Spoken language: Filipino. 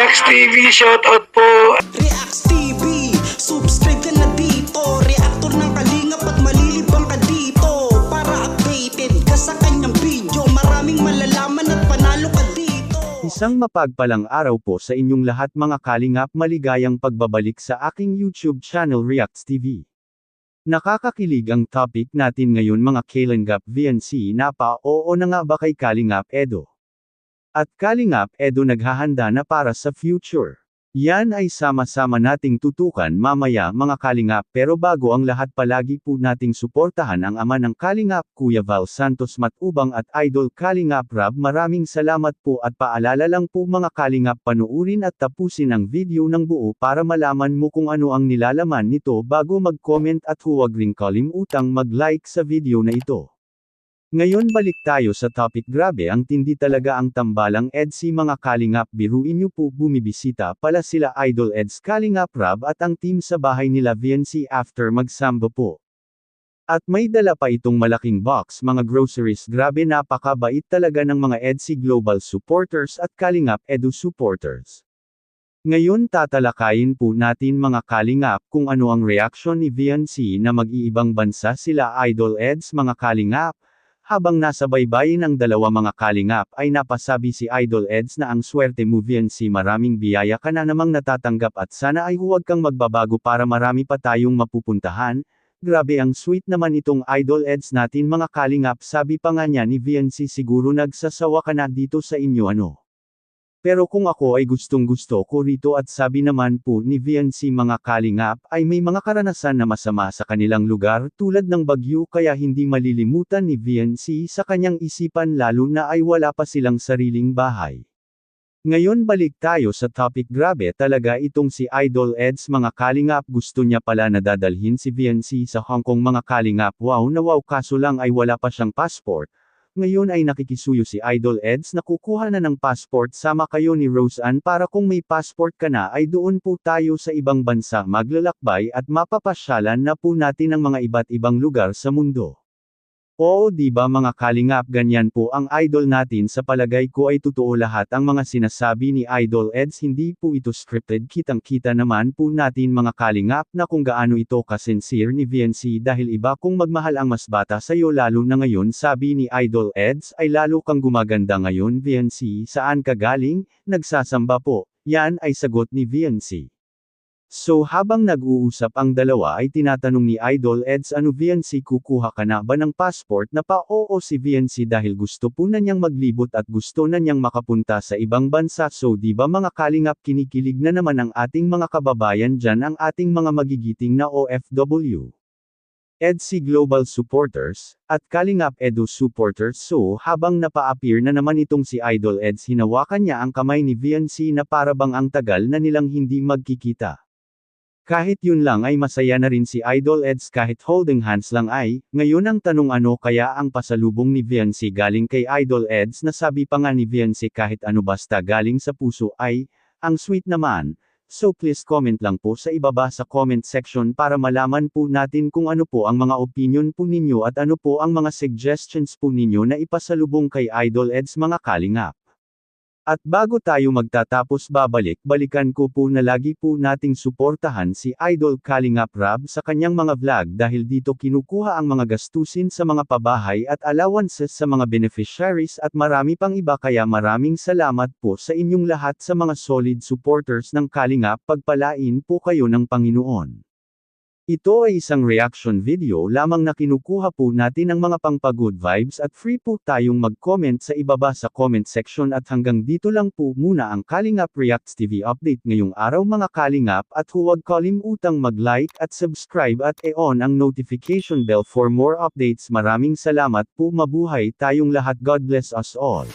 Reacts TV, shoutout po. Reacts TV, subscribe ka na dito. Reactor ng kalingap at malilibang ka dito. Para updated ka sa kanyang video. Maraming malalaman at panalo ka dito. Isang mapagpalang araw po sa inyong lahat mga kalingap, maligayang pagbabalik sa aking YouTube channel Reacts TV. Nakakakilig ang topic natin ngayon mga Kalingap VNC na pa oo na nga ba kay Kalingap Edo? At Kalingap Edo naghahanda na para sa future. Yan ay sama-sama nating tutukan mamaya mga Kalingap, pero bago ang lahat palagi po nating suportahan ang ama ng Kalingap Kuya Val Santos Matubang at Idol Kalingap Rab. Maraming salamat po at paalala lang po mga Kalingap, panuurin at tapusin ang video ng buo para malaman mo kung ano ang nilalaman nito bago mag-comment, at huwag ring kalimutang mag-like sa video na ito. Ngayon balik tayo sa topic. Grabe ang tindi talaga ang tambalang EDC mga Kalingap, biruin niyo po, bumibisita pala sila Idol Eds Kalingap Rab at ang team sa bahay nila VNC after magsamba po. At may dala pa itong malaking box mga groceries. Grabe, napakabait talaga ng mga EDC Global supporters at Kalingap Edu supporters. Ngayon tatalakayin po natin mga Kalingap kung ano ang reaksyon ni VNC na mag-iibang bansa sila Idol Eds mga Kalingap. Habang nasa baybayin ang dalawa mga Kalingap ay napasabi si Idol Eds na ang swerte mo VNC, maraming biyaya ka na namang natatanggap at sana ay huwag kang magbabago para marami pa tayong mapupuntahan. Grabe ang sweet naman itong Idol Eds natin mga Kalingap, sabi pa nga niya ni VNC, siguro nagsasawa ka na dito sa inyo ano. Pero kung ako ay gustong gusto ko rito, at sabi naman po ni VNC mga Kalingap ay may mga karanasan na masama sa kanilang lugar tulad ng bagyo, kaya hindi malilimutan ni VNC sa kanyang isipan lalo na ay wala pa silang sariling bahay. Ngayon balik tayo sa topic. Grabe talaga itong si Idol Eds mga Kalingap, gusto niya pala na dadalhin si VNC sa Hong Kong mga Kalingap. Wow na wow, kaso lang ay wala pa siyang passport. Ngayon ay nakikisuyo si Idol Eds na kukuha na ng passport. Sama kayo ni Roseanne para kung may passport ka na ay doon po tayo sa ibang bansa maglalakbay at mapapasyalan na po natin ang mga iba't ibang lugar sa mundo. Oo diba mga Kalingap, ganyan po ang idol natin. Sa palagay ko ay totoo lahat ang mga sinasabi ni Idol Eds, hindi po ito scripted. Kitang-kita naman po natin mga Kalingap na kung gaano ito ka-sincere ni VNC, dahil iba kung magmahal ang mas bata sa'yo lalo na ngayon. Sabi ni Idol Eds ay lalo kang gumaganda ngayon VNC, saan ka galing? Nagsasamba po. Yan ay sagot ni VNC. So habang nag-uusap ang dalawa ay tinatanong ni Idol Eds, ano VNC, kukuha ka na ba ng passport na pa? Oo si VNC, dahil gusto po na niyang maglibot at gusto na niyang makapunta sa ibang bansa. So di ba mga Kalingap, kinikilig na naman ang ating mga kababayan dyan, ang ating mga magigiting na OFW. EDC Global supporters, at Kalingap Edu supporters. So habang napa-appear na naman itong si Idol Eds, hinawakan niya ang kamay ni VNC na parabang ang tagal na nilang hindi magkikita. Kahit yun lang ay masaya na rin si Idol Eds, kahit holding hands lang ay. Ngayon ang tanong, ano kaya ang pasalubong ni VNC galing kay Idol Eds, na sabi pa nga ni VNC kahit ano basta galing sa puso ay, ang sweet naman. So please comment lang po sa ibaba sa comment section para malaman po natin kung ano po ang mga opinion po ninyo at ano po ang mga suggestions po ninyo na ipasalubong kay Idol Eds mga Kalingap. At bago tayo magtatapos, balikan ko po na lagi po nating suportahan si Idol Kalingap Rab sa kanyang mga vlog, dahil dito kinukuha ang mga gastusin sa mga pabahay at allowances sa mga beneficiaries at marami pang iba. Kaya maraming salamat po sa inyong lahat sa mga solid supporters ng Kalingap, pagpalain po kayo ng Panginoon. Ito ay isang reaction video lamang na kinukuha po natin ang mga pang-good vibes, at free po tayong mag-comment sa ibaba sa comment section. At hanggang dito lang po muna ang Kalingap Reacts TV update ngayong araw mga Kalingap, at huwag kalimutang mag-like at subscribe at i-on ang notification bell for more updates. Maraming salamat po, mabuhay tayong lahat, God bless us all.